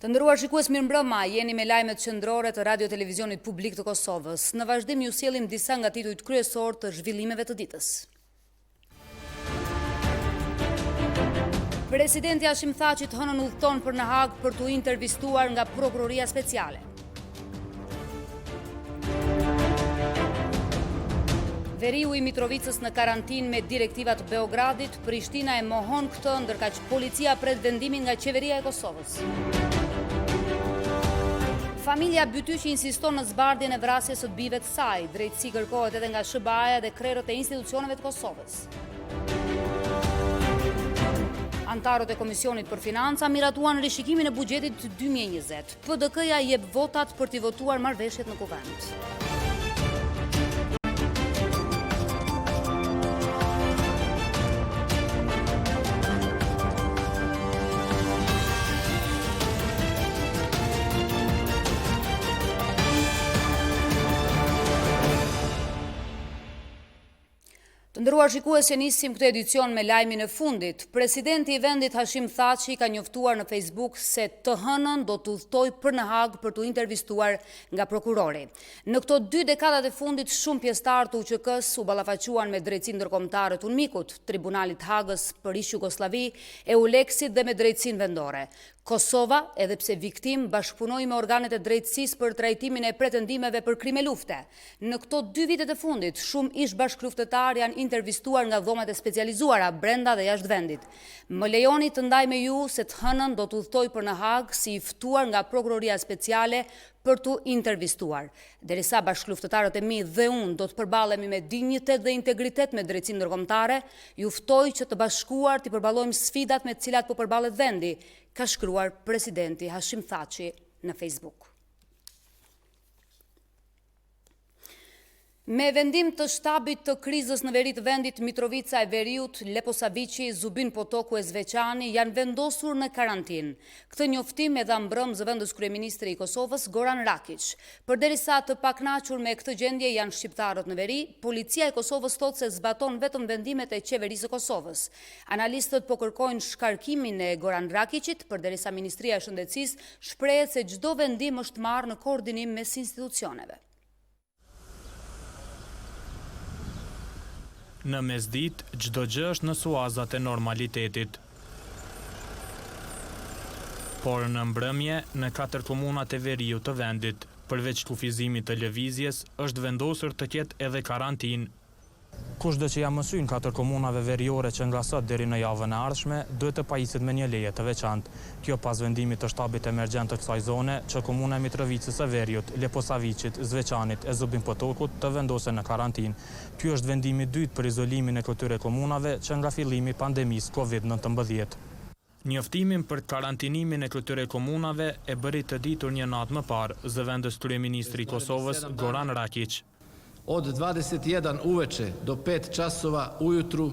Të nderuar shikues, mirëmbrëma, jeni me lajmet qendrore të Radio Televizionit Publik të Kosovës. Në vazhdim ju sjellim disa nga titujt kryesor të zhvillimeve të ditës. Presidenti Hashim Thaçi hënën udhëton për në Hag për t'u intervistuar nga Prokuroria Speciale. Veriu i Mitrovicës në karantinë me direktivat Beogradit, Prishtina e mohon këtë, ndërkaq policia pret vendimin nga qeveria e Kosovës. Familja Bytyqi insiston në zbardhjen e vrasjes së bijve të saj. Drejtësi kërkohet edhe nga SBA-ja dhe krerët e institucioneve të Kosovës. Antarët e Komisionit për Financa miratuan rishikimin e buxhetit 2020. PDK-ja jep votat për t'i votuar marrëveshjet në kuvend. Të nderuar shikues, nisim këtë edicion me lajmin e fundit. Presidenti i vendit Hashim Thaçi ka njoftuar në Facebook se të hënën do të udhtojë për në Hag për t'u intervistuar nga prokurori. Në këto 2 dekadat e fundit, shumë pjesëtarë të UÇK-s u ballafaquan me drejtsinë ndërkombëtare të UNMIK-ut, Tribunalit Hagës për ish Jugosllavi, EULEX-it dhe me drejtsinë vendore. Kosova, edhe pse viktim, bashkëpunoi me organet e drejtësisë për trajtimin e pretendimeve për krime lufte. Në këto 2 vitet e fundit, shumë ish bashkëluftëtar janë intervistuar nga dhomat e specializuara brenda dhe jashtë vendit. Më lejoni të ndaj me ju se të hënën do të udhtoj për në Hag si i ftuar nga Prokuroria Speciale për t'u intervistuar. Derisa bashkëluftëtarët e mi dhe unë do të përballemi me dinjitet dhe integritet me drejtsinë ndërkombëtare, ju ftoj që të bashkuar t'i përballojmë sfidat me të cilat po përballet vendi, ka shkruar presidenti Hashim Thaçi në Facebook. Me vendim të shtabit të krizës në veri të vendit Mitrovica e Veriut, Leposaviqi, Zubin Potoku e Zveçani janë vendosur në karantinë. Këtë njoftim e dha mbrëm zëvendës kryeministri i Kosovës Goran Rakić. Përderisa të pakënaqur me këtë gjendje janë shqiptarët në veri, policia e Kosovës thotë se zbaton vetëm vendimet e qeverisë së Kosovës. Analistët po kërkojnë shkarkimin e Goran Rakićit, përderisa Ministria e Shëndetësisë shprehet se çdo vendim është marrë në koordinim mes institucioneve. Në mesdit, çdo gjë është në suazat e normalitetit. Por në mbrëmje, në 4 komunat e veriut të vendit, përveç kufizimit të lëvizjes, është vendosur të ketë edhe karantinë. Kushdo që ja mësyn 4 komunave veriore që nga sot deri në javën e ardhshme, duhet të pajitet me një leje të veçantë. Kjo pas vendimit të shtabit emergjent të kësaj zone, që komuna e Mitrovicës së Veriut, Leposaviqit, Zveçanit e Zubin Potokut të vendosen në karantinë. Ky është vendimi i dytë për izolimin e këtyre komunave që nga fillimi i pandemisë COVID-19. Njoftimin për karantinimin e këtyre komunave e bëri të ditur një natë më parë zëvendës kryeministri i Kosovës Goran Rakić. Od 21 uveče do 5 časova ujutru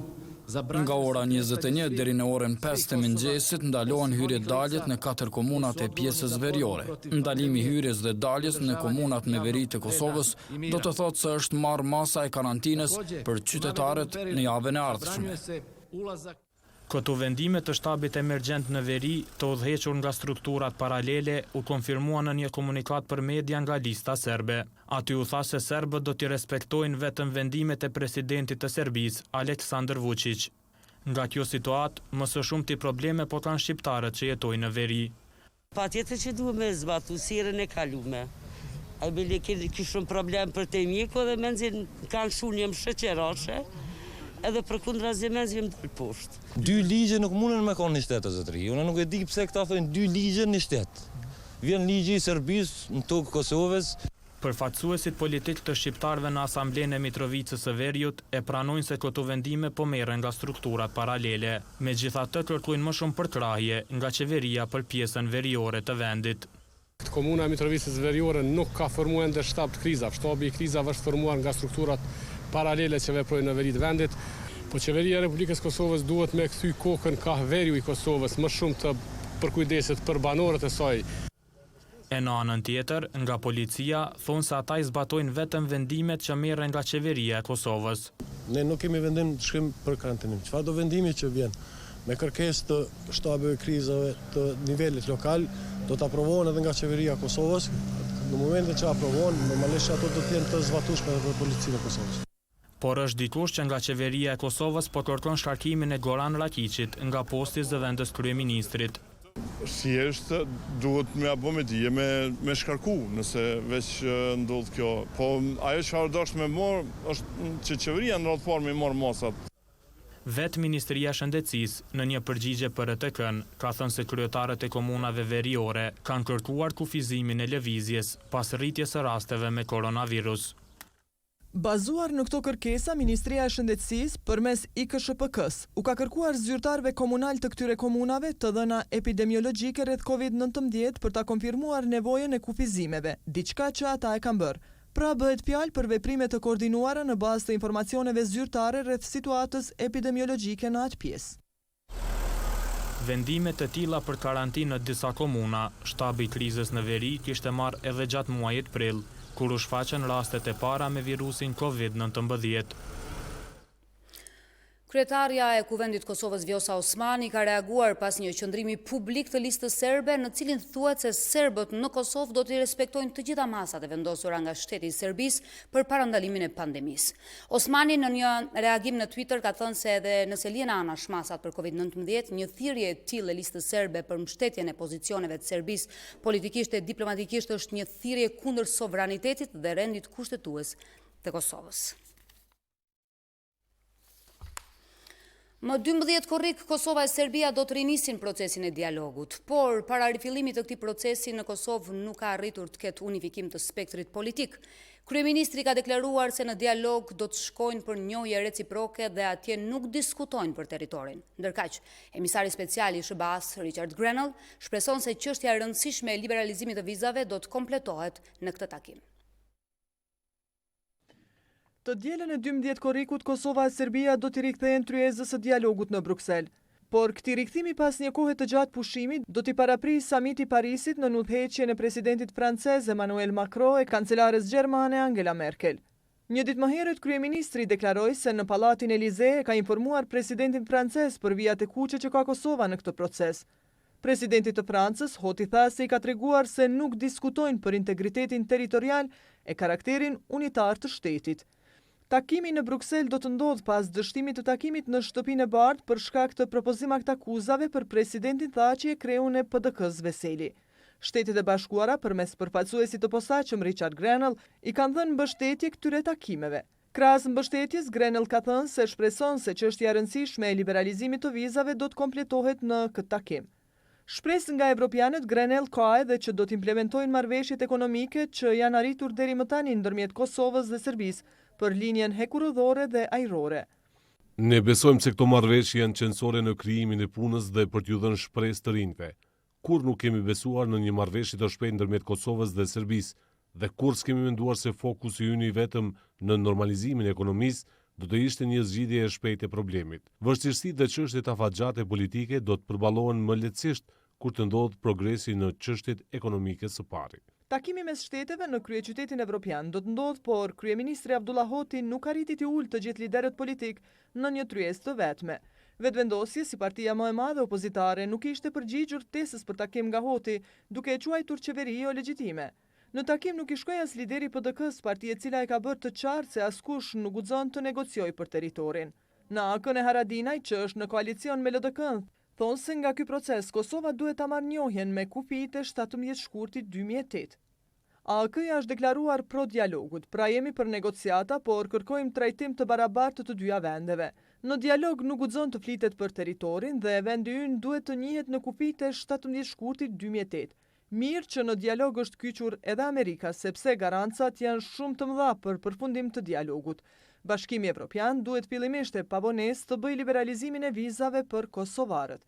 nga ora 21 deri në orën 5 të mëngjesit ndalohen hyrjet-daljet në 4 komunat e pjesës veriore. Ndalimi hyrjes dhe daljes në komunat me veri të Kosovës do të thotë se është marrë masa e karantinës për qytetarët në javën e ardhshme. Këto vendime të shtabit emergjent në veri të udhëhequr nga strukturat paralele u konfirmuan në një komunikat për media nga lista serbe. Aty u tha se serbët do t'i respektojnë vetëm vendimet e presidentit të Serbisë, Aleksandar Vučić. Nga kjo situatë, më së shumti probleme po kanë shqiptarët që jetojnë në veri. Patjetër që duhet me zbatu sirën e kalume. Ai bile kishëm problem për të mjeku dhe menzin kanë shunjem shëqeroshe. Edhe për kundra zemenzim dal poshtë. 2 ligje nuk mundën me kanë një shtetë, zotëri. Unë nuk e di pse këta thonë 2 ligje në shtet. Vjen ligji i Serbisë në tokë Kosovës. Përfaqësuesit politik të shqiptarëve në Asamblenë e Mitrovicës së Veriut e pranojnë se këto vendime po merren nga strukturat paralele. Megjithatë kërkojnë më shumë përkrahje nga qeveria për pjesën veriore të vendit. Komuna e Mitrovicës veriore nuk ka formuar ende shtab të krizave. Shtabi i krizave është formuar nga strukturat paralele që veprojnë në veri të vendit, po qeveria e Republikës Kosovës duhet me kthy kokën ka veriu i Kosovës më shumë të përkujdeset për banorët e saj. E në anën tjetër, nga policia, thonë se ata i zbatojnë vetëm vendimet që merren nga qeveria e Kosovës. Ne nuk kemi vendim të shkrim për karantinim. Çfarë do vendimi që vjen? me kërkesë të shtabeve krizave të nivelit lokal, do të aprovohen edhe nga qeveria e Kosovës. Në momentin që aprovohen, normalisht ato do të jenë të zbatueshme edhe për policinë e Kosovës. Por është dikush që nga qeveria e Kosovës po kërkon shkarkimin e Goran Rakiqit nga posti i zëvendës kryeministrit. Thjesht duhet me apo me dije me shkarku nëse veç ndodh kjo. Po ajo çfarë dosh me marr është që qeveria në rreth formë marr mosat. Vetë Ministria e Shëndetësisë në një përgjigje për ETK-n ka thënë se kryetarët e komunave veriore kanë kërkuar kufizimin e lëvizjes pas rritjes së rasteve me koronavirus. Bazuar në këto kërkesa, Ministria e Shëndetësisë përmes IKSHPK-s u ka kërkuar zyrtarëve komunal të këtyre komunave të dhëna epidemiologjike rreth COVID-19 për ta konfirmuar nevojën e kufizimeve, diçka që ata e kanë bërë. Pra bëhet fjalë për veprime të koordinuara në bazë të informacioneve zyrtare rreth situatës epidemiologjike në atë pjesë. Vendime të tilla për karantinë në disa komuna, shtabi i krizës në veri kishte marrë edhe gjatë muajit prill, kur u shfaqën rastet e para me virusin COVID-19. Kryetarja e Kuvendit Kosovës Vjosa Osmani ka reaguar pas një qëndrimi publik të listës serbe në cilin thuhet se serbët në Kosovë do të respektojnë të gjitha masat e vendosura nga shteti i Serbisë për parandalimin e pandemisë. Osmani në një reagim në Twitter ka thënë se edhe nëse lihen anash masat për COVID-19, një thirrje e tillë e listës serbe për mbështetjen e pozicioneve të Serbisë politikisht e diplomatikisht është një thirrje kundër sovranitetit dhe rendit kushtetues të Kosovës. Më 12 korrik, Kosova e Serbia do të rinisin procesin e dialogut, por para rifillimit të këtij procesi në Kosovë nuk ka arritur të ketë unifikim të spektrit politik. Kryeministri ka deklaruar se në dialog do të shkojnë për njohje reciproke dhe atje nuk diskutojnë për territorin. Ndërkaq, emisari special i SBA-s Richard Grenell shpreson se çështja e rëndësishme e liberalizimit të vizave do të kompletohet në këtë takim. Të dielën e 12 korrikut, Kosova e Serbia do t'i rikthehen tryezës së dialogut në Bruksel. Por këtij rikthimi pas një kohe të gjatë pushimit do t'i paraprisë samiti i Parisit në udhëheqjen e presidentit francez Emmanuel Macron e kancelares gjermane Angela Merkel. Një ditë më herët, kryeministri deklaroi se në pallatin Elizee ka informuar presidentin francez për vijat e kuqe që ka Kosova në këtë proces. Presidenti të Francës hoti tha se i ka treguar se nuk diskutojnë për integritetin territorial e karakterin unitar të shtetit. Takimi në Bruksel do të ndodhë pas dështimit të takimit në shtëpinë e bardhë për shkak të propozimit akuzave për presidentin Thaçi e kreun e PDK-s Veseli. Shtetet e Bashkuara përmes përfaqësuesit të posaçëm Richard Grenell i kanë dhënë mbështetje këtyre takimeve. Krahas mbështetjes, Grenell ka thënë se shpreson se çështja e rëndësishme e liberalizimit të vizave do të kompletohet në këtë takim. Shpresë nga evropianët, Grenell ka edhe që do të implementojnë marrëveshjet ekonomike që janë arritur deri më tani ndërmjet Kosovës dhe Serbisë për linjen hekurudhore dhe ajrore. Ne besojmë se këto marrëveshje janë qendrore në krijimin e punës dhe për t'ju dhënë shpresë të rinjve. Kur nuk kemi besuar në një marrëveshje të shpejtë ndërmjet Kosovës dhe Serbisë dhe kur s'kemi menduar se fokusi ynë vetëm në normalizimin e ekonomisë do të ishte një zgjidhje e shpejtë e problemit. Vështirësitë dhe çështjet afatgjate politike do të përballohen më lehtësisht kur të ndodhë progresi në çështjet ekonomike së pari. Takimi mes shteteve në kryeqytetin evropian do të ndodhë, por kryeministri Abdullah Hoti nuk arriti t'i ulë të gjithë liderët politik në një tryezë të vetme. Vetëvendosje si partia më e madhe opozitare nuk ishte përgjigjur tesës për takim nga Hoti, duke e quajtur qeveri jo legjitime. Në takim nuk i shkoi as lideri PDK-s, partia e cila e ka bërë të qartë se askush nuk guxon të negociojë për territorin. Në anën e Haradinaj, që është në koalicion me LDK-n, thonë se nga ky proces Kosova duhet ta marrë njohjen me kufijtë e 17 shkurtit 2008. AK-ja është deklaruar pro dialogut, pra jemi për negociata, por kërkojmë trajtim të barabartë të dyja vendeve. Në dialog nuk guxon të flitet për territorin dhe vendi ynë duhet të njihet në kufijtë e 17 shkurtit 2008. Mirë që në dialog është kyçur edhe Amerika, sepse garancat janë shumë të mëdha për përfundim të dialogut. Bashkimi Evropian duhet fillimisht e pavonesë të bëjë liberalizimin e vizave për kosovarët.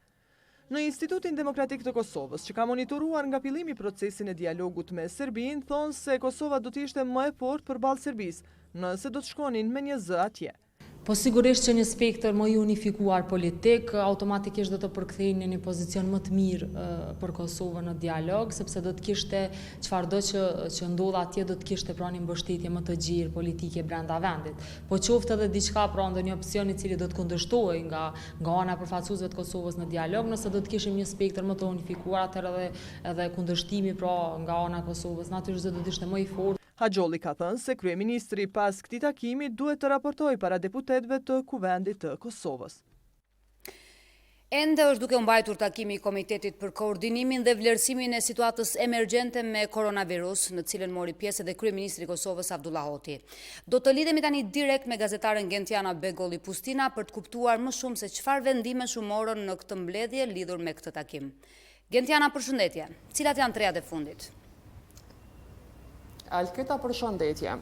Në Institutin Demokratik të Kosovës, që ka monitoruar nga fillimi procesin e dialogut me Serbinë, thonë se Kosova do të ishte më e fortë përballë Serbisë, nëse do të shkonin me një zë atje. Po sigurisht që një spektër më i unifikuar politik automatikisht do të përkthejnë në një pozicion më të mirë për Kosovën në dialog, sepse do të kishte çfarëdo që ndodh atje do të kishte pra një mbështetje më të gjerë politike brenda vendit. Po qoftë edhe diçka pra ndonjë opsion i cili do të kundërshtohej nga ana e përfaqësuesve të Kosovës në dialog, nëse do të kishim një spektër më të unifikuar, atëherë edhe kundërshtimi pra nga ana e Kosovës natyrisht do të ishte më i fortë. Haxholli ka thënë se kryeministri pas këtij takimi duhet të raportojë para deputetëve të Kuvendit të Kosovës. Ende është duke u mbajtur takimi i Komitetit për koordinimin dhe vlerësimin e situatës emergjente me koronavirus, në cilën mori pjesë edhe kryeministri i Kosovës Abdullah Hoti. Do të lidhemi tani direkt me gazetaren Gentiana Begolli Pustina për të kuptuar më shumë se çfarë vendimesh u morën në këtë mbledhje lidhur me këtë takim. Gentiana, përshëndetje. Cilat janë trejat e fundit? Alketa, përshëndetje.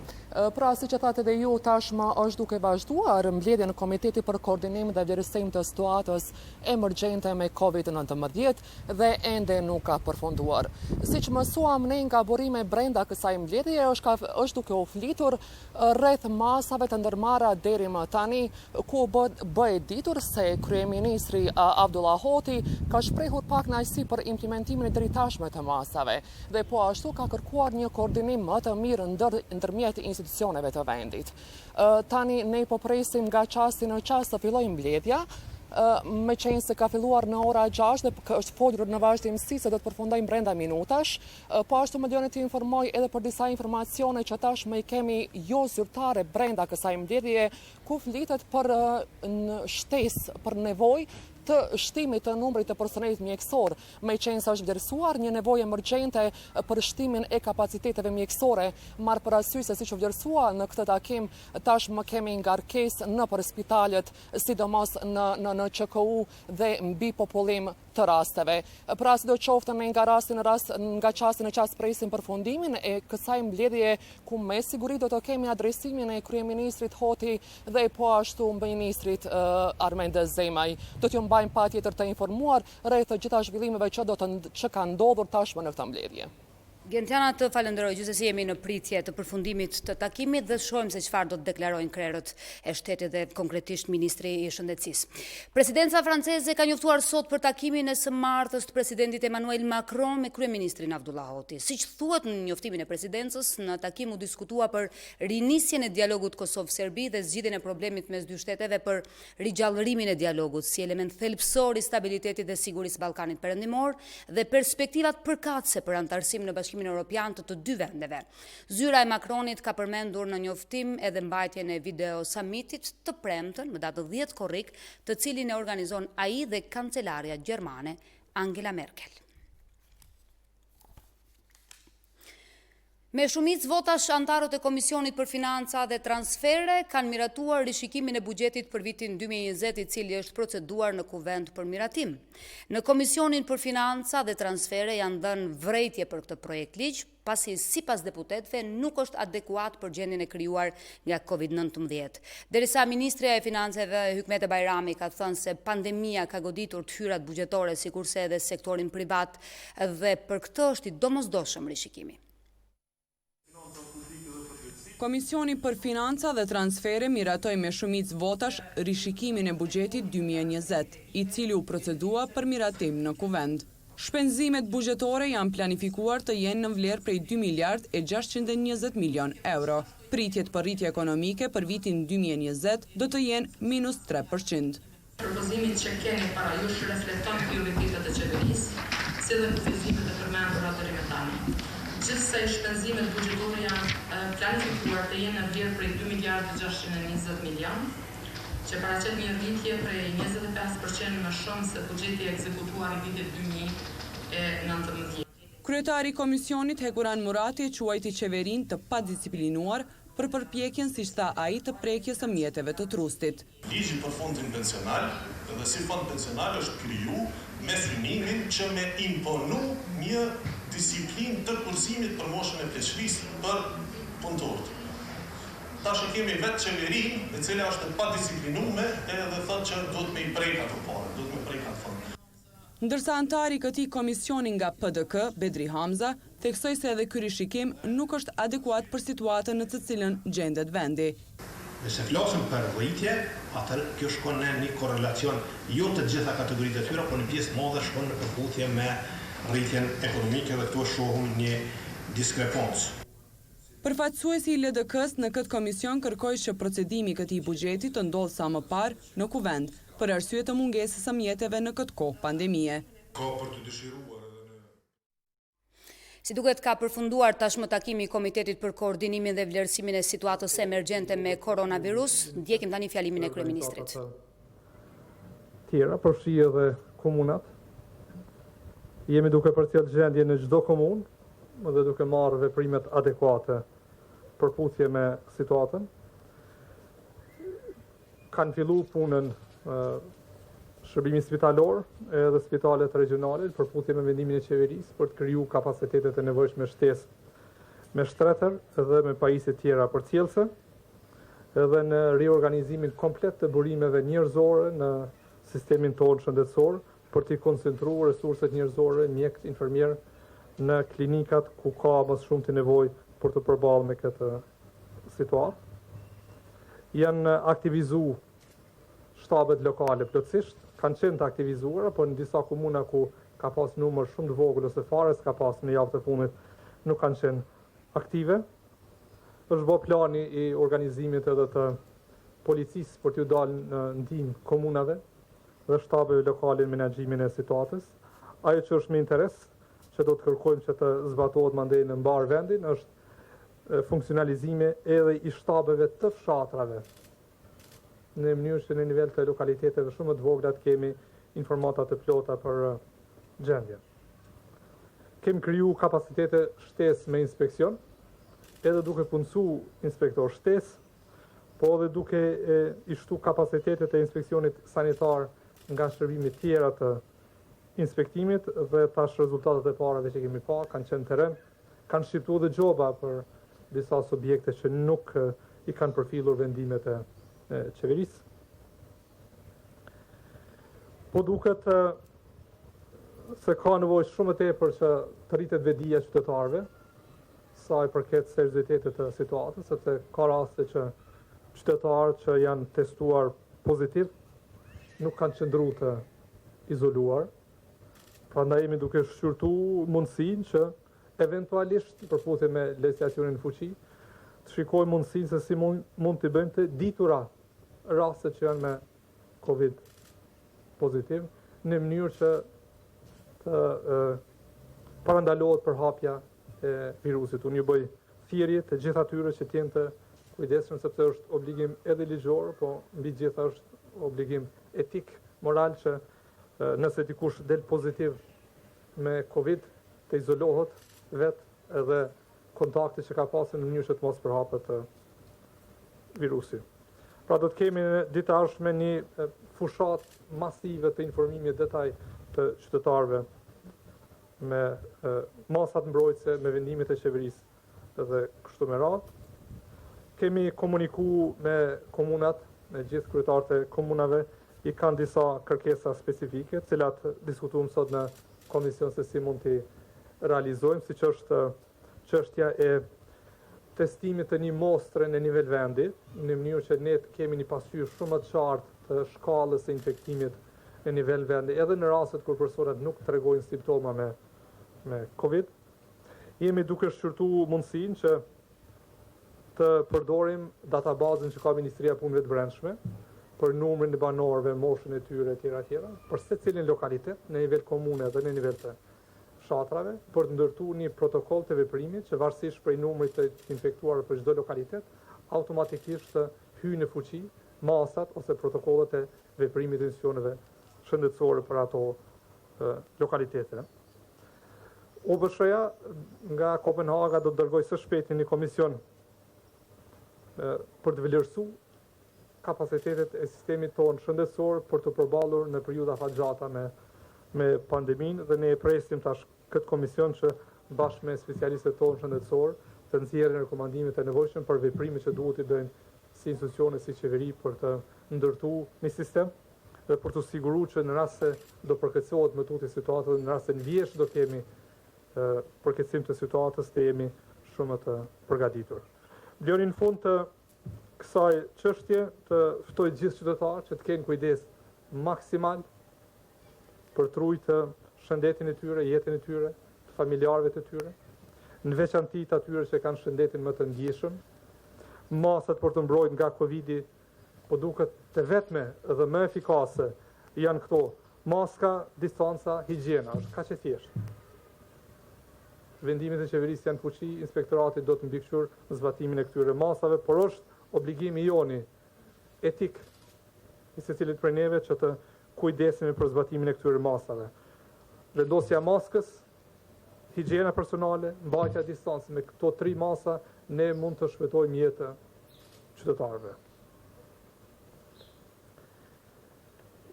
Pra, si që thatë edhe ju, tashmë është duke vazhduar mbledhja në Komiteti për koordinim dhe vlerësim të situatës emergjente me COVID-19 dhe ende nuk ka përfunduar. Si që mësuam ne nga burime brenda kësaj mbledhje, është duke u flitur rreth masave të ndërmarra deri më tani, ku bëhet ditur se kryeministri Abdullah Hoti ka shprehur pak kënaqësi për implementimin e deri tashme të masave dhe po ashtu ka kërkuar një koordinim më të mirë ndërmjet institucioneve të vendit. Tani ne po presim nga qasti në qast të fillojë mbledhja, me qenë se ka filluar në ora 6 dhe është folur në vazhdimsi se do të përfundojmë brenda minutash, po ashtu më dëni të informoj edhe për disa informacione që tashmë i kemi jo zyrtare brenda kësaj mbledhje, ku flitet për shtesë për nevojë të shtimit të numrit të personelit mjekësor, me qenë se është vlerësuar një nevojë emergjente për shtimin e kapaciteteve mjekësore, marrë parasysh se siç u vlerësua në këtë takim, tashmë kemi ngarkesë nëpër spitalet, sidomos në QKU dhe mbi popullim të rasteve. Pra sidoqoftë ne nga qasti në qast presim përfundimin e kësaj mbledhje, ku me siguri do të kemi adresimin e kryeministrit Hoti dhe po ashtu ministrit Armend Zemaj. Do t'ju mbajmë patjetër të informuar rreth të gjitha zhvillimeve që kanë ndodhur tashmë në këtë mbledhje. Gentiana, të falenderoj, gjithsesi jemi në pritje të përfundimit të takimit dhe shohim se çfarë do të deklarojnë krerët e shtetit dhe konkretisht ministri i shëndetësisë. Presidenca franceze ka njoftuar sot për takimin e së martës të presidentit Emmanuel Macron me kryeministrin Abdullah Hoti. Siç thuhet në njoftimin e presidencës, në takim u diskutua për rinisjen e dialogut Kosovë-Serbi dhe zgjidhjen e problemit mes dy shteteve për rigjallërimin e dialogut si element thelbësor i stabilitetit dhe sigurisë Ballkanit Perëndimor dhe perspektivat përkatëse për antarësim në Bashkimin Evropian të dy vendeve. Zyra e Macronit ka përmendur në njoftim edhe mbajtjen e video summitit të premten në datë 10 korrik, të cilin e organizon ai dhe kancelaria gjermane Angela Merkel. Me shumicë votash, antarët e Komisionit për Financa dhe Transfere kanë miratuar rishikimin e buxhetit për vitin 2020, i cili është proceduar në Kuvend për miratim. Në Komisionin për Financa dhe Transfere janë dhënë vrejtje për këtë projekt ligj, pasi sipas deputetëve nuk është adekuat për gjendjen e krijuar nga COVID-19. Derisa ministrja e Financave Hykmet Bajrami ka thënë se pandemia ka goditur të hyrat buxhetore sikurse edhe sektorin privat dhe për këtë është i domosdoshëm rishikimi. Komisioni për Financa dhe Transfere miratoi me shumicë votash rishikimin e buxhetit 2020, i cili u procedua për miratim në Kuvend. Shpenzimet buxhetore janë planifikuar të jenë në vlerë prej 2 miliard e 620 milion euro. Pritjet për rritje ekonomike për vitin 2020 do të jenë minus 3%. Propozimit që keni para jush reflekton prioritetet e qeverisë, si dhe kufizimet e përmendura deri më tani. Gjithsej shpenzimet buxhetore janë planifikuar të jenë në vlerë prej 2 miliard 620 milion, që paraqet një rritje prej 25% më shumë se buxheti ekzekutuar në vitin 2019. Kryetari i Komisionit Hekuran Murati quajti qeverinë të padisciplinuar për përpjekjen, siç tha ai, të prekjes së mjeteve të trustit. Ligji për fondin pensional dhe si fond pensional është kriju me synimin që me imponu një disiplinë të kursimit për moshën e pleqërisë për punëtorët. Tash kemi vetë qeverinë, e cila është e padisciplinuar edhe thotë që duhet me i prek ato parë, duhet me prek ato fond. Ndërsa antari i këtij komisioni nga PDK, Bedri Hamza, theksoi se edhe ky rishikim nuk është adekuat për situatën në të cilën gjendet vendi. Nëse flasim për rritje, atër kjo shkon në një korrelacion jo të gjitha kategoritë e tyre, por në pjesë madhe shkon në përputhje me rritjen ekonomike dhe këtu shohim një diskrepancë. Përfaqësuesi i LDK-s në këtë komision kërkoi që procedimi i këtij buxheti të ndodhë sa më parë në kuvend, për arsye të mungesës së mjeteve në këtë kohë pandemie. Ka për të dëshiruar. Si duket ka përfunduar tashmë takimi i Komitetit për Koordinimin dhe Vlerësimin e Situatës Emergjente me Koronavirus. Ndjekim tani fjalimin e Kryeministrit. Tjera, përfshi edhe komunat. Jemi duke përcjellë gjendje në çdo komunë dhe duke marrë veprimet adekuate përputhje me situatën. Kanë filluar punën shërbimi spitalor edhe spitalet regionale përputhje me vendimin e qeverisë për të krijuar kapacitetet e nevojshme shtesë me shtretër dhe me pajisje tjera përcjellëse, edhe në riorganizimin komplet të burimeve njerëzore në sistemin tonë shëndetësor për të koncentruar resurset njerëzore, mjekë, infermier në klinikat ku ka më shumë të nevojë për të përballë me këtë situatë. Janë aktivizuar shtabet lokale plotësisht, kanë qenë të aktivizuara, por në disa komuna ku ka pas numër shumë të vogël ose fare s'ka pas në javë të fundit nuk kanë qenë aktive. Është bërë plani i organizimit edhe të policisë për t'ju dalë në ndihmë komunave dhe shtabeve lokale në menaxhimin e situatës. Ajo që është me interes, që do të kërkojmë që të zbatohet mandej në mbar vendin, është funksionalizimi edhe i shtabeve të fshatrave, në mënyrë që në nivel të lokaliteteve shumë të vogla të kemi informata të plota për gjendje. Kemi kriju kapacitete shtesë me inspekcion, edhe duke punësu inspektor shtesë, po edhe duke i shtu kapacitetet e inspekcionit sanitar nga shërbimit tjera të inspektimit, dhe tash rezultatet e parave që kemi pa kanë qenë teren, kanë shqiptu dhe gjoba për disa subjekte që nuk i kanë përfillur vendimet e qeverisë. Po duket se ka nevojë shumë të tepër që të rritet vetdia e qytetarëve sa i përket seriozitetit të situatës, sepse ka raste që qytetarët që janë testuar pozitiv nuk kanë qëndruar të izoluar. Prandaj jemi duke shqyrtuar mundësinë që eventualisht përputhje me legislacionin në fuqi të shikojmë mundësinë se si mund të bëjmë të ditura raste që janë me Covid pozitiv, në mënyrë që të parandalohet përhapja e virusit. Unë ju bëj thirrje të gjithë atyre që t'jenë të kujdesshëm, sepse është obligim edhe ligjor, po mbi gjitha është obligim etik, moral, që nëse dikush del pozitiv me Covid, të izolohet vetë edhe kontakte që ka pasur në mënyrë që të mos përhapet virusi. Pra do të kemi në ditë ardhshme një fushat masive të informimit detaj të qytetarëve me masat mbrojtëse, me vendimet e qeverisë dhe kështu me radhë. Kemi komunikuar me komunat, me gjithë kryetarët e komunave, i kanë disa kërkesa specifike, të cilat diskutuam sot në komision se si mund t'i realizojmë, siç është çështja e testimit të një mostre në nivel vendi, në mënyrë që ne të kemi një pasqyrë shumë të qartë të shkallës së infektimit në nivel vendi, edhe në rastet kur personat nuk tregojnë simptoma me Covid. Jemi duke shqyrtuar mundësinë që të përdorim databazën që ka Ministria e Punëve të Brendshme për numrin e banorëve, moshën e tyre etj. Për secilin lokalitet në nivel komune dhe në nivel të fshatrave, për të ndërtuar një protokoll të veprimit që varësisht prej numrit të infektuarve për çdo lokalitet, automatikisht të hyjnë në fuqi masat ose protokollet e veprimit të institucioneve shëndetësore për ato lokalitete. OBSH-ja nga Kopenhaga do të dërgojë së shpejti një komision për të vlerësuar kapacitetet e sistemit tonë shëndetësor për të përballur në periudha fatgjata me pandeminë, dhe ne presim tash këtë komision që bashkë me specialistët tonë shëndetësor të nxjerrin rekomandimet e nevojshme për veprimet që duhet i bëjnë si institucione, si qeveri, për të ndërtuar një sistem dhe për të siguruar që në rast se do përkeqësohet më tutje situata, në rast se në vjesh do kemi përkeqësim të situatës, të jemi shumë të përgatitur. Vlerë në fund të kësaj çështje të ftoj gjithë qytetarët që të kenë kujdes maksimal për të ruajtur shëndetin e tyre, jetën e tyre, të familjarëve të tyre, në veçanti të atyre që kanë shëndetin më të ndjeshëm. Masat për të mbrojtur nga Covidi, po duket të vetme dhe më efikase janë këto: maska, distanca, higjiena, është kaq e thjeshtë. Vendimet e qeverisë janë fuqi, inspektorati do të mbikëqyr zbatimin e këtyre masave, por është obligimi joni etik i secilit prej neve që të kujdesemi për zbatimin e këtyre masave. Vendosja maskës, higjiena personale, mbajtja distancës, me këto 3 masa ne mund të shpëtojmë jetën qytetarëve.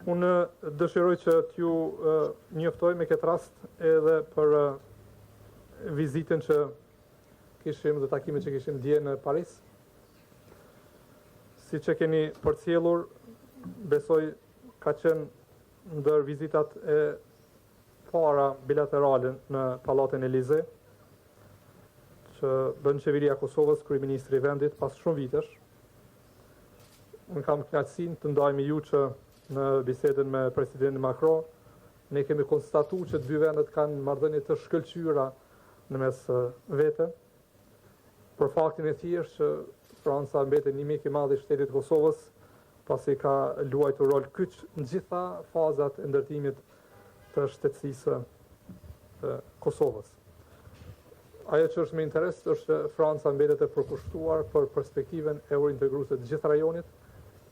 Unë dëshiroj që t'ju njoftoj me këtë rast edhe për vizitën që kishim dhe takimin që kishim dje në Paris. Si që keni përcjellur, besoj ka qenë ndër vizitat e para bilaterale në Pallatin Elize, që bën qeveria e Kosovës, kryeministri i vendit pas shumë vitesh. Unë kam kënaqësinë të ndaj me ju që në bisedën me presidentin Macron, ne kemi konstatuar që 2 vendet kanë marrëdhënie të shkëlqyera në mes vete, për faktin e thjeshtë që Franca mbetet një mik i madh i shtetit Kosovës, pasi ka luajtur rol kyç në gjitha fazat e ndërtimit të shtetësisë të Kosovës. Ajo që është me interes është që Franca mbetet e përkushtuar për perspektiven eurointegruese të gjithë rajonit,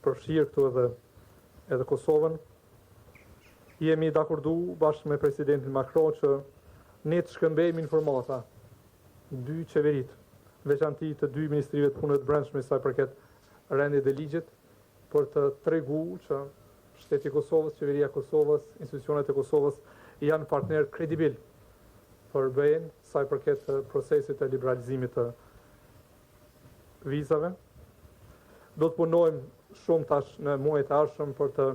përfshirë këtu edhe Kosovën. Jemi dakordu bashkë me presidentin Macron që ne të shkëmbejmë informata 2 qeverit, veçanti të 2 ministrive të punëve të brendshme sa i përket rendit dhe ligjit, për të treguar që shteti i Kosovës, qeveria e Kosovës, institucionet e Kosovës janë partner kredibil për BE-n sa i përket procesit të liberalizimit të vizave. Do të punojmë shumë tash në muajt e ardhshëm për të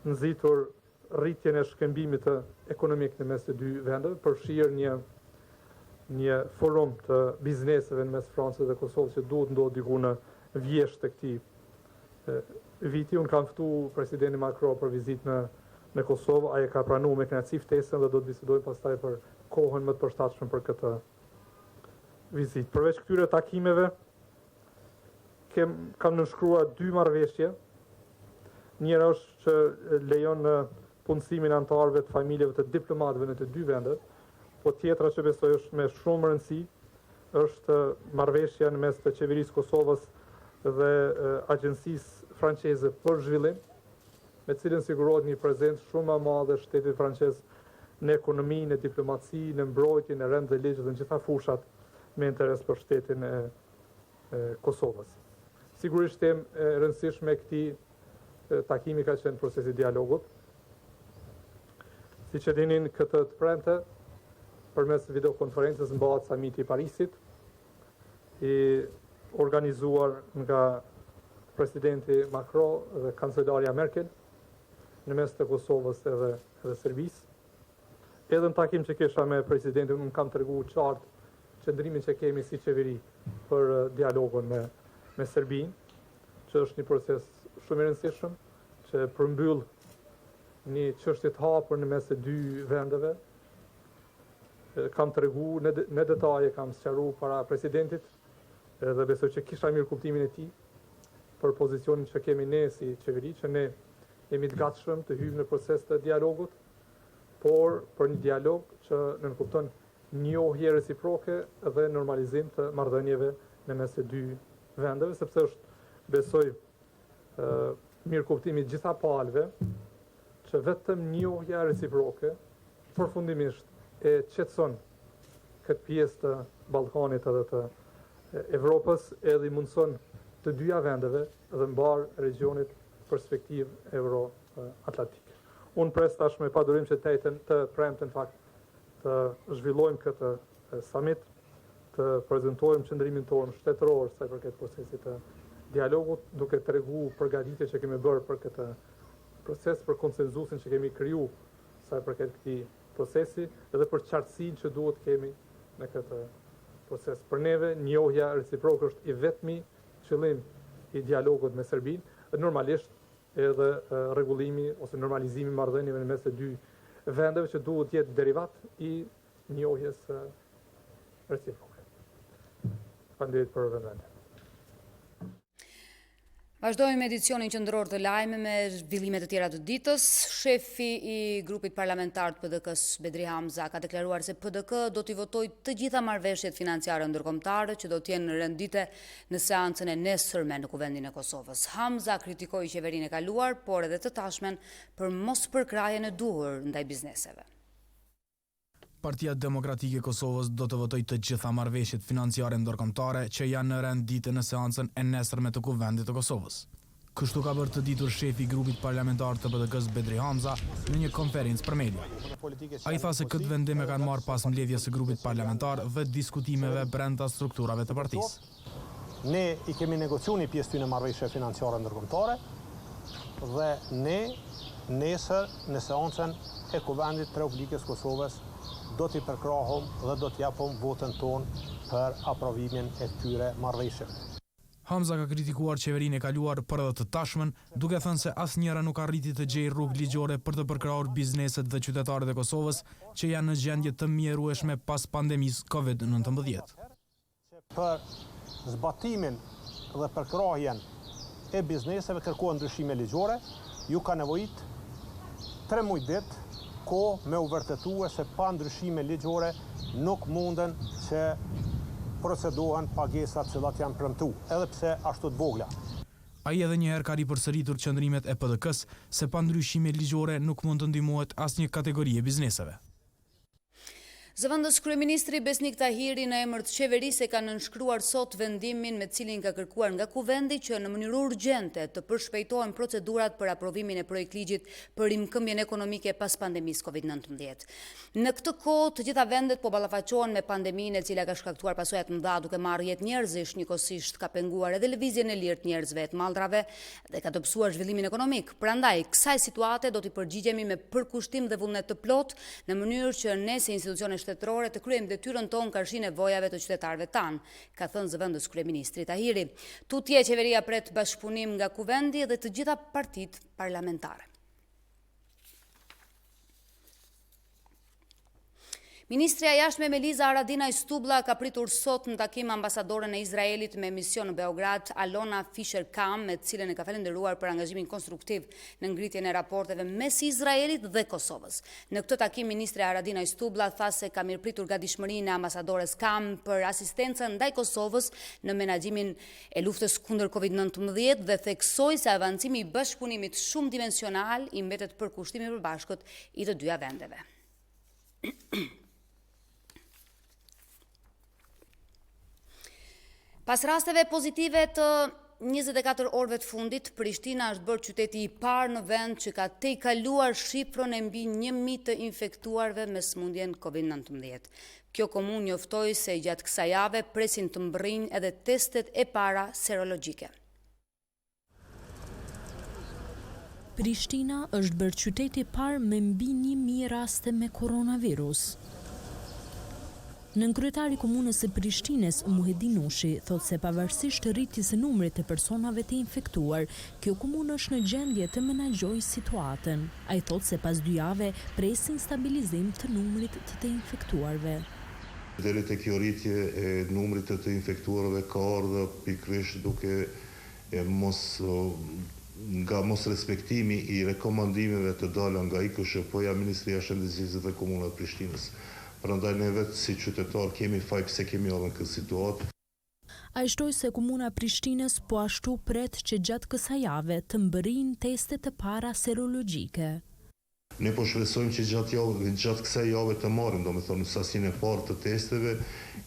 nxitur rritjen e shkëmbimit ekonomik në mes të 2 vendeve, përfshirë një forum të bizneseve në mes Francës dhe Kosovës që duhet ndodhë diku në vjesht të këtij viti. Unë kam ftuar presidentin Macron për vizitë në Kosovë, ai ka pranuar me kënaqësi ftesën dhe do të bisedojmë pastaj për kohën më të përshtatshme për këtë vizitë. Përveç këtyre takimeve, kam nënshkruar 2 marrëveshje. Njëra është që lejon punësimin antarëve të familjeve të diplomatëve në të 2 vendet, po tjetra që besoj është me shumë rëndësi, është marrëveshja në mes të qeverisë Kosovës dhe agjencisë franceze për zhvillim, me cilën sigurohet një prezencë shumë e madhe e shtetit francez në ekonomi, në diplomaci, në mbrojtje, në rend dhe ligj dhe në gjitha fushat me interes për shtetin e Kosovës. Sigurisht e rëndësishme këtij takimi ka qenë procesi dialogut. Si që dinin, këtë të premte, përmes videokonferencës mbahet samiti i Parisit, i organizuar nga presidenti Macron dhe kancelarja Merkel, në mes të Kosovës edhe Serbisë. Edhe në takim që kesha me presidentin, unë kam treguar qartë qëndrimin që kemi si qeveri për dialogun me Serbinë, që është një proces shumë i rëndësishëm, që përmbyll një çështje të hapur në mes të 2 vendeve. Kam treguar në detaje, kam sqaruar para presidentit, dhe besoj që kisha mirë kuptimin e tij për pozicionin që kemi ne si qeveri, që ne jemi të gatshëm të hyjmë në proces të dialogut, por për një dialog që nënkupton njohje reciproke dhe normalizim të marrëdhënieve në mes të 2 vendeve, sepse është, besoj, mirë kuptimi gjitha palëve që vetëm njohja reciproke përfundimisht e qetëson këtë pjesë të Ballkanit edhe të Evropës, edhe i mundson të 2 vendeve dhe mbar regionit perspektivë euro-atlantike. Unë pres tashme pa durim që të premten fakt të zhvillojmë këtë summit, të prezantojmë qëndrimin tonë shtetëror sa i përket procesit të dialogut, duke treguar përgatitje që kemi bërë për këtë proces, për konsenzusin që kemi kriju sa i përket këtij procesi, edhe për qartësinë që duhet kemi në këtë proces. Për neve, njohja reciproke është i vetmi qëllim i dialogut me Serbinë, normalisht edhe rregullimi ose normalizimi i marrëdhënieve në mes të dy vendeve që duhet të jetë derivat i njohjes reciproke. Faleminderit për vëmendjen. Vazhdojmë me edicionin qendror të lajme me zhvillime të tjera të ditës. Shefi i grupit parlamentar të PDK-s, Bedri Hamza, ka deklaruar se PDK do t'i votojë të gjitha marrëveshjet financiare ndërkombëtare që do t'jenë rendite në seancën e nesërme në Kuvendin e Kosovës. Hamza kritikoi qeverinë e kaluar, por edhe të tashmen për mos përkrajen e duhur ndaj bizneseve. Partia Demokratike e Kosovës do të votojë të gjitha marrëveshjet financiare ndërkombëtare që janë në rendite në seancën e nesërme të Kuvendit të Kosovës. Kështu ka bërë të ditur shefi i grupit parlamentar të PDK-s Bedri Hamza në një konferencë për media. Ai tha se këtë vendim e kanë marrë pas mbledhjes së grupit parlamentar dhe diskutimeve brenda strukturave të partisë. Ne i kemi negociuar një pjesë të marrëveshjeve financiare ndërkombëtare dhe ne nesër në seancën e Kuvendit të Republikës Kosovës do t'i përkrahom dhe do t'japom votën tonë për aprovimin e këtyre marrëveshjeve. Hamza ka kritikuar qeverinë e kaluar për edhe të tashmen, duke thënë se asnjëra nuk arriti të gjejë rrugë ligjore për të përkrahur bizneset dhe qytetarët e Kosovës që janë në gjendje të mjerueshme pas pandemisë COVID-19. Për zbatimin dhe përkrahjen e bizneseve kërkohen ndryshime ligjore, ju ka nevojit 3 muaj ditë ko me u vërtetue se pa ndryshime ligjore nuk munden që procedohen pagesat cilat janë premtu, edhe pse ashtu të vogla. Ai edhe një herë ka ripërsëritur qëndrimet e PDK-s se pa ndryshime ligjore nuk mund të ndihmohet asnjë kategori e bizneseve. Zëvendës kryeministri Besnik Tahiri në emër të qeverisë ka nënshkruar sot vendimin me cilin ka kërkuar nga Kuvendi që në mënyrë urgjente të përshpejtohen procedurat për aprovimin e projektligjit për rimkëmbjen ekonomike pas pandemisë COVID-19. Në këtë kohë, të gjitha vendet po ballafaqohen me pandeminë e cila ka shkaktuar pasojat të mëdha duke marrë jetë njerëzish, njëkohësisht ka penguar edhe lëvizjen e lirë të njerëzve të mallrave dhe ka dobësuar zhvillimin ekonomik. Prandaj, kësaj situate do t'i përgjigjemi me përkushtim dhe vullnet të plot në mënyrë që ne si institucione shtetërore të kryejmë detyrën tonë karshi nevojave të qytetarëve tanë, ka thënë zëvendës kryeministri Tahiri. Tutje qeveria pret bashkëpunim nga Kuvendi dhe të gjitha partitë parlamentare. Ministrja e Jashtme Meliza Aradina Stubla ka pritur sot në takim ambasadoren e Izraelit me mision në Beograd, Alona Fisher-Kam, me cilën e ka falenderuar për angazhimin konstruktiv në ngritjen e raporteve mes Izraelit dhe Kosovës. Në këtë takim, ministrja Aradina Stubla tha se ka mirëpritur gatishmërinë e ambasadores Kam për asistencën ndaj Kosovës në menaxhimin e luftës kundër COVID-19 dhe theksoi se avancimi i bashkëpunimit shumë dimensional i mbetet për kushtimin e përbashkët i të dyja vendeve. Pas rasteve pozitive të 24 orëve të fundit, Prishtina është bërë qyteti i parë në vend që ka tejkaluar shifrën e mbi 1000 të infektuarve me sëmundjen COVID-19. Kjo komunë njoftoi se gjatë kësaj jave presin të mbërrijnë edhe testet e para serologjike. Prishtina është bërë qyteti i parë me mbi 1000 raste me koronavirus. Nënkryetari i komunës së Prishtinës, Muhedin Nushi, thotë se pavarësisht të rritjes së numrit të personave të infektuar, kjo komunë është në gjendje të menaxhojë situatën. Ai thotë se pas 2 jave presin stabilizim të numrit të infektuarve. Deri te kjo rritje e numrit të infektuarve ka ardhur pikërisht duke nga mos respektimi i rekomandimeve të dalë nga IKSHP-ja, Ministria e Shëndetësisë dhe Komuna e Prishtinës. Prandaj ne vetë si qytetar kemi faj pse kemi ardhur në këtë situatë. Ai shtoi se komuna e Prishtinës po ashtu pret që gjatë kësaj jave të mbërrijnë testet të para serologjike. Ne po shpresojmë që gjatë kësaj jave të marrim, domethënë sasinë e parë të testeve,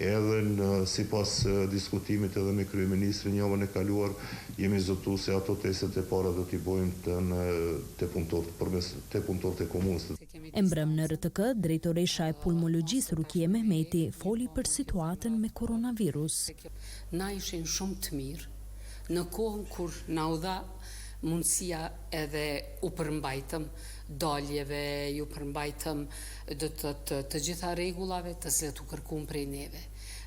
edhe sipas diskutimit edhe me kryeministrin javën e kaluar, jemi zotuar se ato testet e para do t'i bëjmë te punëtorët e komunës. E mbrëm në RTK, drejtoresha e pulmologjisë Rukie Mehmeti foli për situatën me koronavirus. Na ishin shumë të mirë, në kohën kur na u dha mundësia edhe u përmbajtëm daljeve, ju përmbajtëm të gjitha rregullave të cilat u kërkuan prej neve.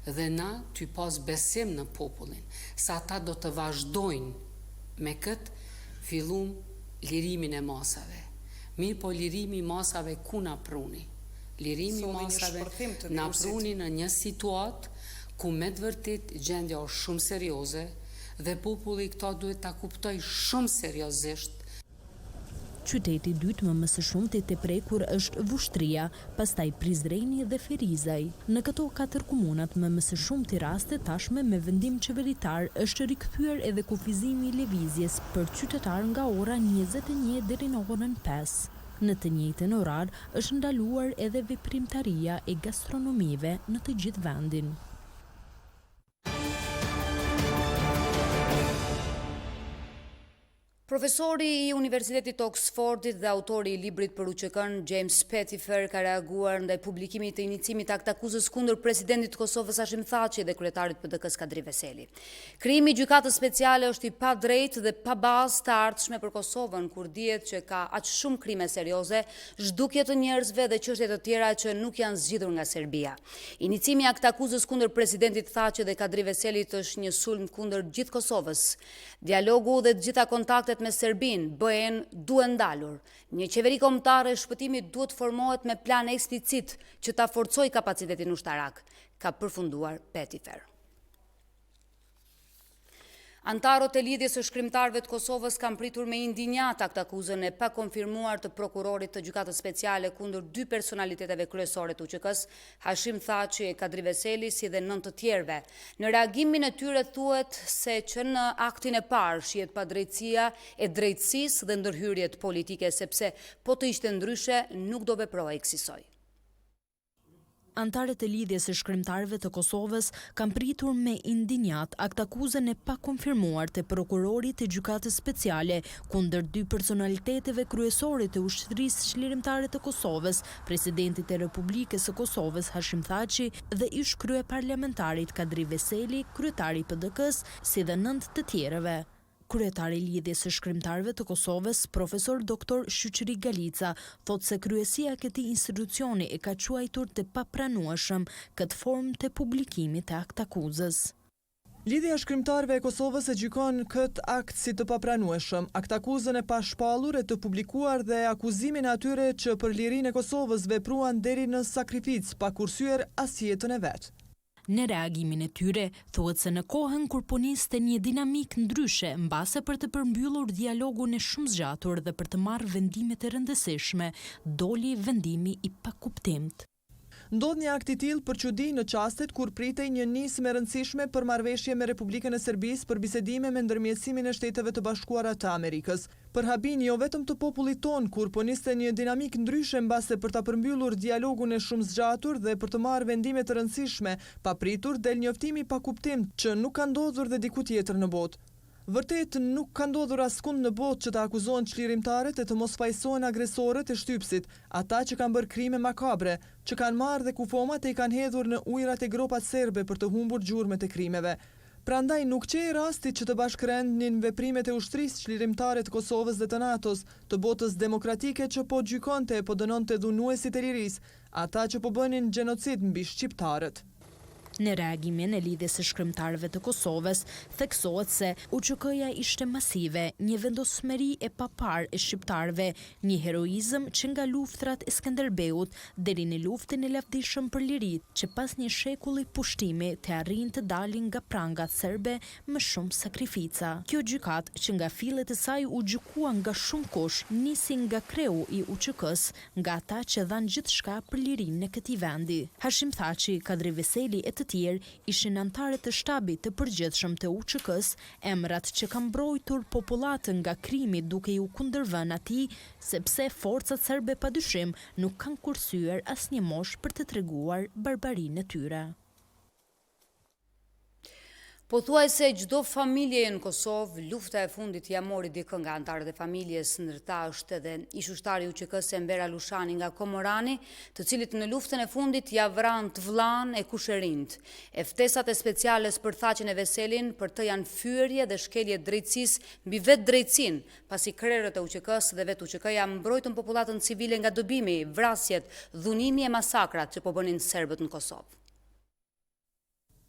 Dhe na ty pas besim në popullin, sa ata do të vazhdojnë Me këtë fillum lirimin e masave. Mirë po lirimi i masave ku na pruni? Lirimi i masave na pruni në një situatë ku me të vërtet gjendja është shumë serioze dhe populli këta duhet ta kuptoj shumë seriozisht. Qyteti dytë më së shumti të prekur është Vushtria, pastaj Prizreni dhe Ferizaj. Në këto 4 komunat më së shumti raste tashme me vendim qeveritar është rikthyer edhe kufizimi i lëvizjes për qytetar nga ora 21 deri në orën 5. Në të njëjtën orar është ndaluar edhe veprimtaria e gastronomive në të gjithë vendin. Profesori i Universitetit të Oxfordit dhe autori i librit për UÇK-n, James Pettifer, ka reaguar ndaj publikimit të inicimit akt akuzës kundër presidentit të Kosovës Hashim Thaçi dhe kryetarit PD-s Kadri Veseli. Krijimi i gjykatës speciale është i padrejtë dhe pa bazë të ardhshme për Kosovën, kur dihet që ka aq shumë krime serioze, zhdukje të njerëzve dhe çështje të tjera që nuk janë zgjidhur nga Serbia. Inicimi i akt akuzës kundër presidentit Thaçi dhe Kadri Veselit është një sulm kundër gjithë Kosovës. Dialogu dhe të gjitha kontaktet me Serbin, BE-n, duhen ndalur. Një qeveri kombëtare e shpëtimit duhet formohet me plan eksplicit që ta forcojë kapacitetin ushtarak, ka përfunduar Pettifer. Antarët e lidhjes së shkrimtarëve të Kosovës kanë pritur me indinjat akt akuzën e pakonfirmuar të prokurorit të gjykatës speciale kundër 2 personaliteteve kryesore të UÇK-s, Hashim Thaçi e Kadri Veseli, si dhe 9 të tjerëve. Në reagimin e tyre thuhet se që në aktin e parë shihet padrejtësia e drejtësisë dhe ndërhyrjet politike, sepse po të ishte ndryshe nuk do veprohej kësaj. Antarët e lidhjes së shkrimtarëve të Kosovës kanë pritur me indinjat akt akuzën e pakonfirmuar të prokurorit të gjykatës speciale kundër 2 personaliteteve kryesore të ushtrisë çlirimtare të Kosovës, presidentit të Republikës së Kosovës Hashim Thaçi dhe ish kryeparlamentarit Kadri Veseli, kryetari i PD-s, si dhe 9 të tjerëve. Kryetari i lidhjes së shkrimtarëve të Kosovës, profesor Dr. Shqyqëri Galica, thot se kryesia e këtij institucioni e ka quajtur të papranueshëm këtë formë të publikimit të akt akuzës. Lidhja e shkrimtarëve e Kosovës e gjykon këtë akt si të papranueshëm, akt akuzën e pashpallur e të publikuar dhe akuzimin e atyre që për lirinë e Kosovës vepruan deri në sakrificë pa kursyer as jetën e vet. Në reagimin e tyre, thuhet se në kohën kur po niste një dinamik ndryshe mbase për të përmbyllur dialogun e shumë zgjatur dhe për të marrë vendime të rëndësishme, doli vendimi i pakuptimt. Ndodh një akt i tillë për çudi në çastet kur pritej një nismë e rëndësishme për marrëveshje me Republikën e Serbisë për bisedime me ndërmjetësimin e Shteteve të Bashkuara të Amerikës. Për habin jo vetëm të popullit ton, kur po niste një dinamik ndryshe mbase për ta përmbyllur dialogun e shumë zgjatur dhe për të marrë vendime të rëndësishme, papritur del njoftimi pa kuptim që nuk ka ndodhur dhe diku tjetër në botë. Vërtet nuk ka ndodhur askund në botë që të akuzohen çlirimtarët e të mos fajsohen agresorët e shtypsit, ata që kanë bërë krime makabre, që kanë marrë dhe kufomat e i kanë hedhur në ujërat e gropat serbe për të humbur gjurmët e krimeve. Prandaj nuk qej rasti që të bashkërendnin veprimet e ushtrisë çlirimtare të Kosovës dhe të NATO-s, të botës demokratike që po gjykonte e po dënonte dhunuesit e lirisë, ata që po bënin gjenocid mbi shqiptarët. Në reagimin e lidhjes së shkrimtarëve të Kosovës, theksohet se UÇK-ja ishte masive, një vendosmëri e papar e shqiptarëve, një heroizëm që nga luftrat e Skënderbeut deri në luftën e lavdishëm për lirit, që pas një shekulli pushtimi të arrin të dalin nga prangat serbe me shumë sakrifica. Kjo gjykat, që nga fillet e saj u gjykua nga shumë kush, nisi nga kreu i UÇK-s, nga ata që dhanë gjithçka për lirinë e këtij vendi. Hashim Thaçi, Kadri Veseli e të tjerë ishin antarët të shtabit të përgjithshëm të UÇK-s, emrat që kanë mbrojtur popullatën nga krimi duke u kundërvënë atij, sepse forcat serbe padyshim nuk kanë kursyer asnjë moshë për të treguar barbarinë e tyre. Pothuajse çdo familje në Kosovë, lufta e fundit ja mori dikë nga antarët e familjes, ndërta është edhe ish ushtari i UÇK-s Enver Alushani nga Komorani, të cilit në luftën e fundit ja vran të vllain e kushërinjt. E ftesat e speciales për Thaçin e Veselin për të janë fyerje dhe shkelje drejtësisë mbi vetë drejtësinë, pasi krerët e UÇK-s dhe vetë UÇK-ja mbrojtën popullatën civile nga dëbimi, vrasjet, dhunimi e masakrat që po bënin serbët në Kosovë.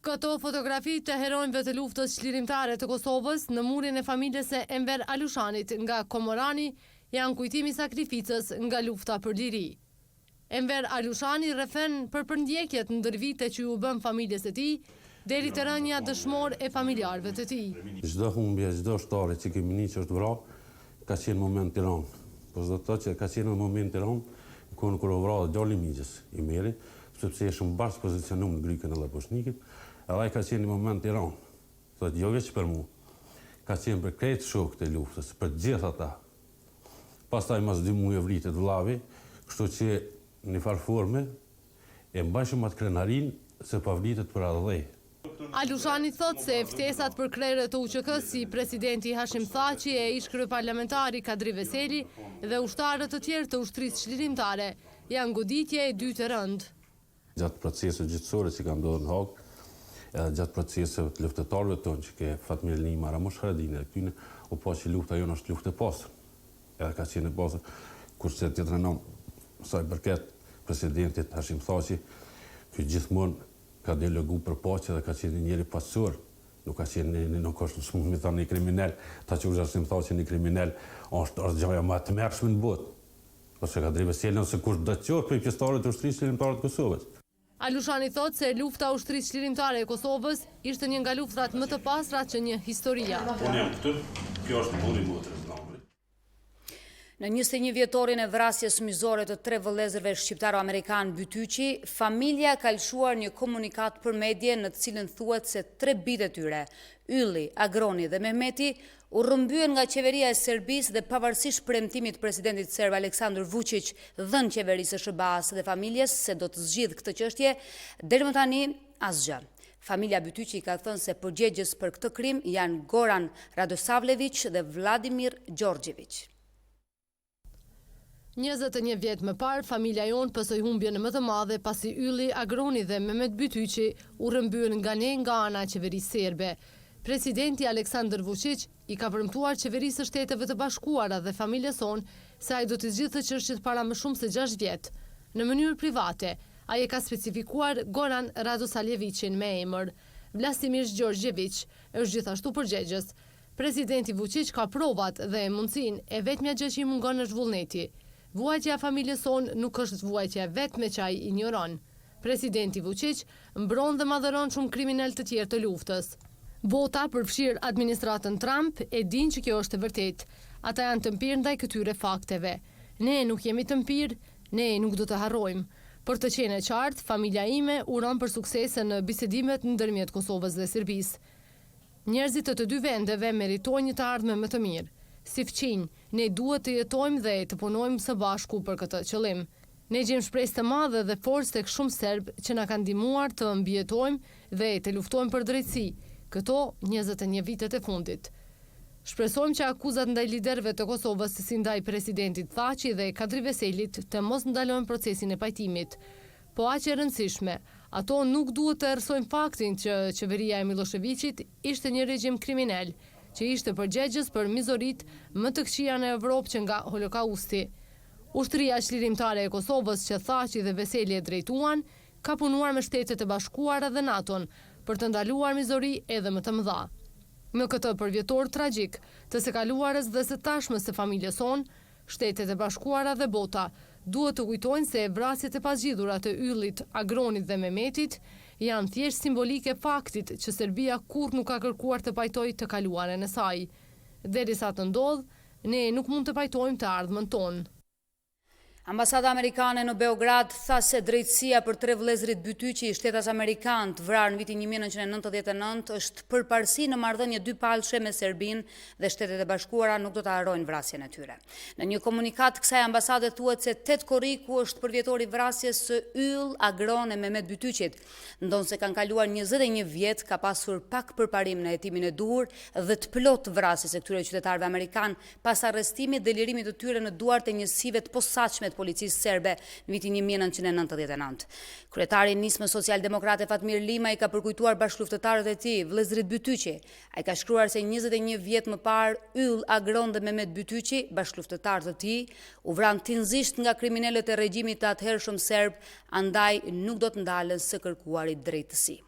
Këto fotografi të heronjve të luftës çlirimtare të Kosovës në murin e familjes së Enver Alushanit nga Komorani janë kujtimi sakrificës nga lufta për liri. Enver Alushani rrëfen për përndjekjet ndër vite që u bën familjes së tij, deri të rënja dëshmor e familjarëve të tij. Çdo humbje, çdo shtare që kemi një që është vrarë, ka qenë moment i rënd. Po çdo të që ka qenë moment i rënd, kur u vrarë djali i migjës, i Meri, sepse ishim bashkë pozicionuar në grykën e Laposhnikit, edhe ai ka qenë një moment i rënd. Thotë jo veç për mua, ka qenë për krejt shokët e luftës, për gjithë ata. Pastaj mas 2 muaj vritet vllavi, kështu që në farë forme e mbajshëm atë krenarin se pa vritet për adhej. Alushani thot se ftesat për krerët të UÇK si presidenti Hashim Thaçi e ish kryeparlamentari Kadri Veseli dhe ushtarët të tjerë të ushtrisë çlirimtare janë goditje e dytë e rëndë. Gjatë proceseve gjithësore që kanë ndodhur në Hag, edhe gjatë proceseve të luftëtarëve tonë që ke Fatmir Lima, Ramush Haradini, këtyne u pa që lufta jonë është luftë e pastër. Edhe ka qenë e pastër, kurse tjetër nom sa i përket presidentit Hashim Thaçi, ky gjithmonë ka dialogu për paqe dhe ka qenë njëri pasur, nuk ka qenë nuk është shumë mi thënë një kriminal, ta që Hashim Thaçi një kriminal, është gjaja më të mërshme në botë. Ose ka drejtë Veseli ose kush do të qoftë për pjesëtarët e ushtrisë çlirimtare të Kosovës. Alushani thot se lufta ushtrisë çlirimtare e Kosovës ishte një nga luftrat më të pastra që një historia. Unë jam këtu, kjo është buri motrës. Në 21 vjetorin e vrasjes mysore të 3 vëllezërve shqiptaro-amerikan Bytyqi, familja ka lëshuar një komunikat për medje në të cilën thuhet se 3 bitë e tyre, Ylli, Agroni dhe Mehmeti, u rrëmbyen nga qeveria e Serbisë dhe pavarësisht premtimit presidentit serb Aleksandar Vučić dhënë qeverisë së BA-s dhe familjes se do të zgjidhë këtë çështje, deri më tani asgjë. Familja Bytyqi ka thënë se përgjegjës për këtë krim janë Goran Radosavljević dhe Vladimir Gjorgjević. 21 vjet më parë, familja jonë pësoi humbjen më të madhe pasi Ylli, Agroni dhe Mehmet Bytyqi u rrëmbyen nga ana e qeverisë serbe. Presidenti Aleksandar Vučić i ka premtuar qeverisë së Shteteve të Bashkuara dhe familjes sonë se ai do të zgjidhë çështjet para më shumë se 6 vjet. Në mënyrë private, ai e ka specifikuar Goran Radosavljevićin me emër. Vladimir Gjorgjević është gjithashtu përgjegjës. Presidenti Vučić ka provat dhe mundësinë e vetmja gjë që i mungon është vullneti. Vuajtja e familjes sonë nuk është vuajtja vetme që ai injoron. Presidenti Vučić mbron dhe madhëron shumë kriminal të tjerë të luftës. Bota përfshirë administratën Trump e din që kjo është e vërtetë. Ata janë të mpirë ndaj këtyre fakteve. Ne nuk jemi të mpirë, ne nuk do të harrojmë. Për të qenë e qartë, familja ime uron për suksese në bisedimet ndërmjet Kosovës dhe Serbisë. Njerëzit të 2 vendeve meritojnë një të ardhme më të mirë. Si fqinj, ne duhet të jetojmë dhe të punojmë së bashku për këtë qëllim. Ne gjejmë shpresë të madhe dhe forcë tek shumë serb që na kanë ndihmuar të mbijetojmë dhe të luftojmë për drejtësi, këto 21 vitet e fundit. Shpresojmë që akuzat ndaj liderëve të Kosovës si ndaj presidentit Thaçi dhe Kadri Veselit të mos ndalojnë procesin e pajtimit. Po aq e rëndësishme, ato nuk duhet të errësojnë faktin që qeveria e Miloševićit ishte një regjim kriminal, që ishte përgjegjës për mizorit më të këqija në Evropë që nga Holokausti. Ushtria çlirimtare e Kosovës që Thaçi dhe Veseli e drejtuan, ka punuar me Shtetet e Bashkuara dhe NATO-n për të ndaluar mizori edhe më të mëdha. Në këtë përvjetor tragjik të së kaluarës dhe së tashmës së familjes sonë, Shtetet e Bashkuara dhe bota duhet të kujtojnë se vrasjet e pazgjidhura të Yllit, Agronit dhe Mehmetit janë thjesht simbolike faktit që Serbia kur nuk ka kërkuar të pajtojë të kaluaren e saj. Derisa të ndodhë, ne nuk mund të pajtojmë të ardhmen tonë. Ambasada amerikane në Beograd tha se drejtësia për 3 vëllezërit Bytyqi, shtetas amerikan të vrarë në vitin 1999, është përparësi në marrëdhënie dypalëshe me Serbinë dhe Shtetet e Bashkuara nuk do të harrojnë vrasjen e tyre. Në një komunikat kësaj ambasade thuhet se 8 korriku është përvjetori vrasjes së Yll, Agron e Mehmet Bytyqit, ndonse kanë kaluar 21 vjet, ka pasur pak përparim në hetimin e duhur dhe të plot vrasjes së këtyre qytetarëve amerikan pas arrestimit dhe lirimit të tyre në duart e njësive të posaçme policisë serbe në vitin 1999. Kryetari i nismës socialdemokrate Fatmir Lima i ka përkujtuar bashkëluftëtarët e tij, vëllezërit Bytyqi. Ai ka shkruar se 21 vjet më parë Yll, Agron dhe Mehmet Bytyqi, bashkëluftëtarët e tij, u vranë tinzisht nga kriminalët e regjimit të atëhershëm serb, andaj nuk do të ndalen së kërkuarit drejtësi.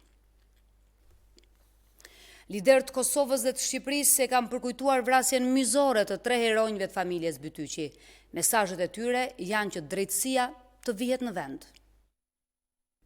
Liderët Kosovës dhe të Shqipërisë e kanë përkujtuar vrasjen mizore të 3 heronjve të familjes Bytyqi. Mesazhet e tyre janë që drejtësia të vihet në vend.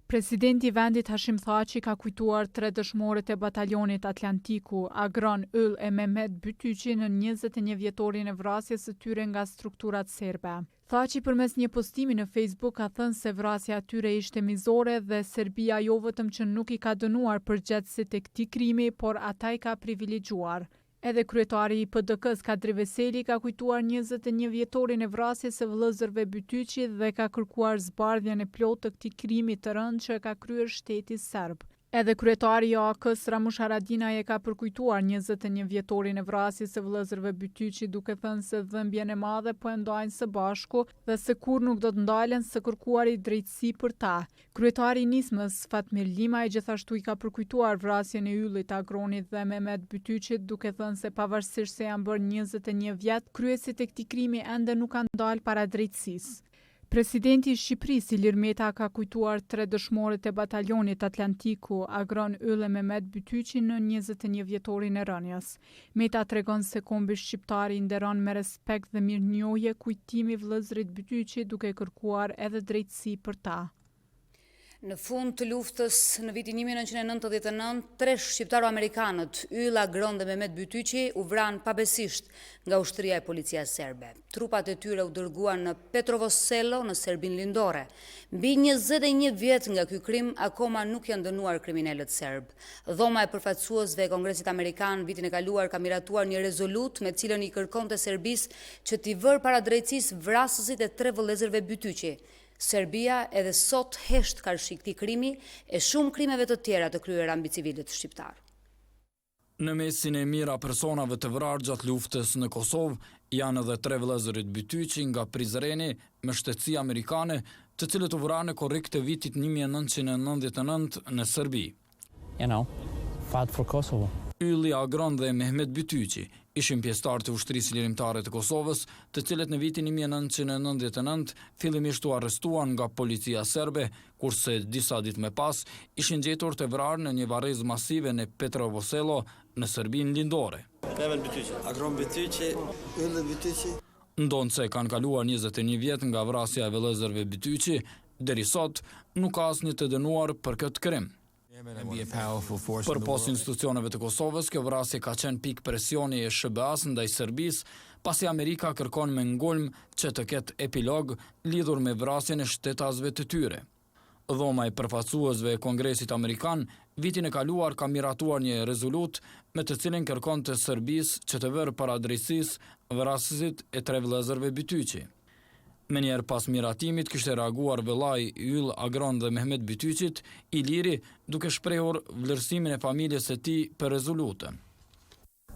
Presidenti i vendit Hashim Thaçi ka kujtuar 3 dëshmorët e batalionit Atlantiku, Agron, Yll e Mehmet Bytyqi në 21 vjetorin e vrasjes së tyre nga strukturat serbe. Thaçi përmes një postimi në Facebook ka thënë se vrasja e tyre ishte mizore dhe Serbia jo vetëm që nuk i ka dënuar përgjegjësit e këtij krimi, por ata i ka privilegjuar. Edhe kryetari i PDK-s Kadri Veseli ka kujtuar 21 vjetorin e vrasjes së vëllezërve Bytyqi dhe ka kërkuar zbardhjen e plotë të këtij krimi të rënd që ka kryer shteti serb. Edhe kryetari i AK-s Ramush Haradinaj e ka përkujtuar 21 vjetorin e vrasjes së vëllezërve Bytyqi duke thënë se dhëmbjen e madhe po e ndajnë së bashku dhe se kur nuk do të ndalen së kërkuari drejtësi për ta. Kryetari i Nismës Fatmir Limaj gjithashtu i ka përkujtuar vrasjen e Yllit, Agronit dhe Mehmet Bytyqit duke thënë se pavarësisht se janë bërë 21 vjet, kryesit e këtij krimi ende nuk kanë dalë para drejtësisë. Presidenti i Shqipërisë Ilir Meta ka kujtuar 3 dëshmorët e batalionit Atlantiku, Agron, Yll e Mehmet Bytyqi në 21 vjetorin e rënies. Meta tregon se kombi shqiptar i nderon me respekt dhe mirënjohje kujtimi vëllezërit Bytyqi duke kërkuar edhe drejtësi për ta. Në fund të luftës në vitin 1999, 3 shqiptaro-amerikanët, Yll, Agron dhe Mehmet Bytyqi, u vranë pabesisht nga ushtria e policisë serbe. Trupat e tyre u dërguan në Petrovoselo në Serbinë lindore. Mbi 21 vjet nga ky krim, akoma nuk janë dënuar kriminalët serb. Dhoma e përfaqësuesve e Kongresit Amerikan vitin e kaluar ka miratuar një rezolut me cilën i kërkonte Serbisë që t'i vërë para drejtësisë vrasësit e 3 vëllezërve Bytyqi. Serbia edhe sot hesht karshi këtij krimi e shumë krimeve të tjera të kryera mbi civilët shqiptar. Në mesin e mira personave të vrarë gjatë luftës në Kosovë janë edhe 3 vëllezërit Bytyqi nga Prizreni me shtetësi amerikane, të cilët u vranë në korrik të vitit 1999 në Serbi. Fight for Kosovo. Ylli, Agron dhe Mehmet Bytyqi ishin pjesëtarë të ushtrisë lirimtare të Kosovës, të cilët në vitin 1999 fillimisht u arrestuan nga policia serbe, kurse disa ditë më pas ishin gjetur të vrarë në një varrezë masive në Petrovoselo në Serbinë lindore. Mehmet Bytyqi, Agron Bytyqi, Ylli Bytyqi. Ndonë se kanë kaluar 21 vjet nga vrasja e vëllezërve Bytyqi, deri sot nuk ka asnjë të dënuar për këtë krim. Për pos institucioneve të Kosovës, kjo vrasje ka qenë pikë presioni e SBA-s ndaj Serbisë, pasi Amerika kërkon me ngulm që të ketë epilog lidhur me vrasjen e shtetasëve të tyre. Dhoma e përfaqësuesve e Kongresit Amerikan vitin e kaluar ka miratuar një rezolut me të cilin kërkon të Serbisë që të vërë para drejtësisë vrasësit e 3 vëllezërve Bytyqi. Menjëherë pas miratimit kishte reaguar vëllai Yll, Agron dhe Mehmet Bytyqit, Iliri, duke shprehur vlerësimin e familjes së tij për rezolutën.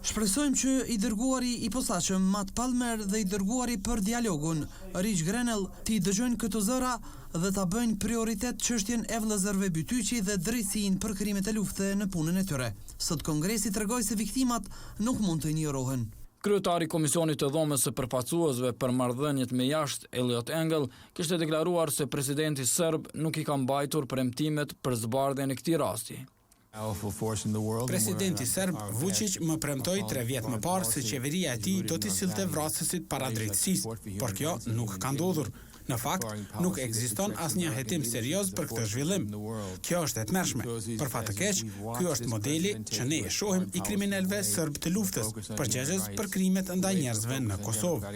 Shpresojmë që i dërguari i posaçëm Matt Palmer dhe i dërguari për dialogun Rich Grenell t'i dëgjojnë këto zëra dhe ta bëjnë prioritet çështjen e vëllezërve Bytyqi dhe drejtësinë për krimet e luftës në punën e tyre. Sot Kongresi tregoi se viktimat nuk mund të injorohen. Kryetari i Komisionit të Dhomës së Përfaqësuesve për marrëdhëniet me jashtë, Elliot Engel, kishte deklaruar se presidenti serb nuk i ka mbajtur premtimet për zbardhjen e këtij rasti. Presidenti serb Vučić më premtoi 3 vjet më parë se qeveria e tij do t'i sillte vrasësit para drejtësisë, por kjo nuk ka ndodhur. Në fakt, nuk ekziston asnjë hetim serioz për këtë zhvillim. Kjo është e tmerrshme. Për fat të keq, ky është modeli që ne e shohim i kriminalëve serb të luftës, përgjegjës për krimet ndaj njerëzve në Kosovë.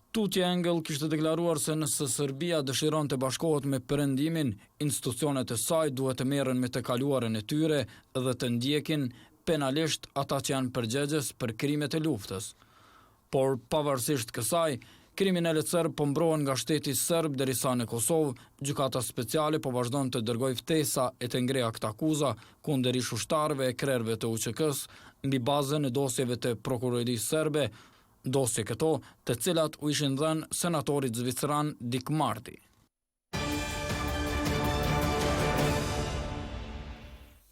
Tutje Engel kishte deklaruar se nëse Serbia dëshiron të bashkohet me perëndimin, institucionet e saj duhet të merren me të kaluarën e tyre dhe të ndjekin penalisht ata që janë përgjegjës për krimet e luftës. Por pavarësisht kësaj, kriminalët serb po mbrohen nga shteti serb derisa në Kosovë, gjykata speciale po vazhdon të dërgojë ftesa e të ngre akt akuza kundër ish ushtarëve e krerëve të UÇK-s mbi bazën e dosjeve të prokurorisë serbe, dosje këto të cilat u ishin dhënë senatorit zvicran Dick Marty.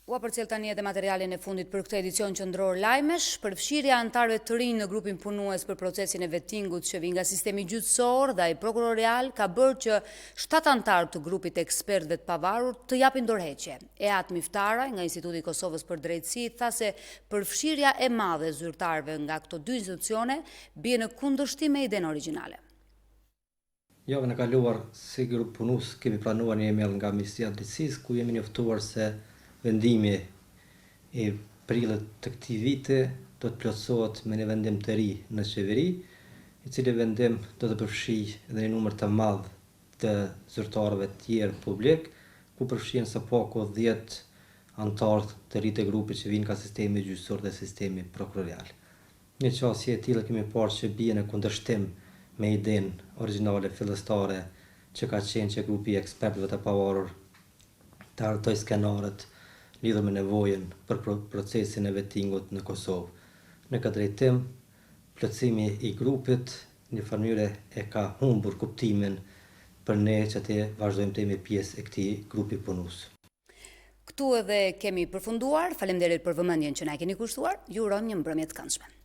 U Ua përcjell tani edhe materialin e fundit për këtë edicion qendror lajmesh, përfshirja anëtarëve të rinj në grupin punues për procesin e vettingut që vjen nga sistemi gjyqësor dhe ai prokurorial ka bërë që 7 anëtarë të grupit ekspertëve të pavarur të japin dorëheqje. Eat Miftara nga Instituti i Kosovës për Drejtësi tha se përfshirja e madhe e zyrtarëve nga këto dy institucione bie në kundërshtim me idenë origjinale. Javën e kaluar si grup punus kemi planuar një email nga Ministria e Drejtësisë ku jemi njoftuar se vendimi i prillit të këtij viti do të plotësohet me një vendim të ri në qeveri, i cili vendim do të përfshijë edhe një numër të madh të zyrtarëve të tjerë publik, ku përfshihen së paku 10 anëtarë të ri të grupit që vinë nga sistemi gjyqësor dhe sistemi prokurorial. Një qasje e tillë kemi parë që bie në kundërshtim me idenë origjinale fillestare që ka qenë që grupi i ekspertëve të pavarur të hartoj skenaret lidhur me nevojën për procesin e vettingut në Kosovë. Në këtë drejtim, plotësimi i grupit në mënyrë e ka humbur kuptimin për ne që të vazhdojmë të jemi pjesë e këtij grupi punus. Këtu edhe kemi përfunduar. Faleminderit për vëmendjen që na keni kushtuar. Ju urojmë një mbrëmje të këndshme.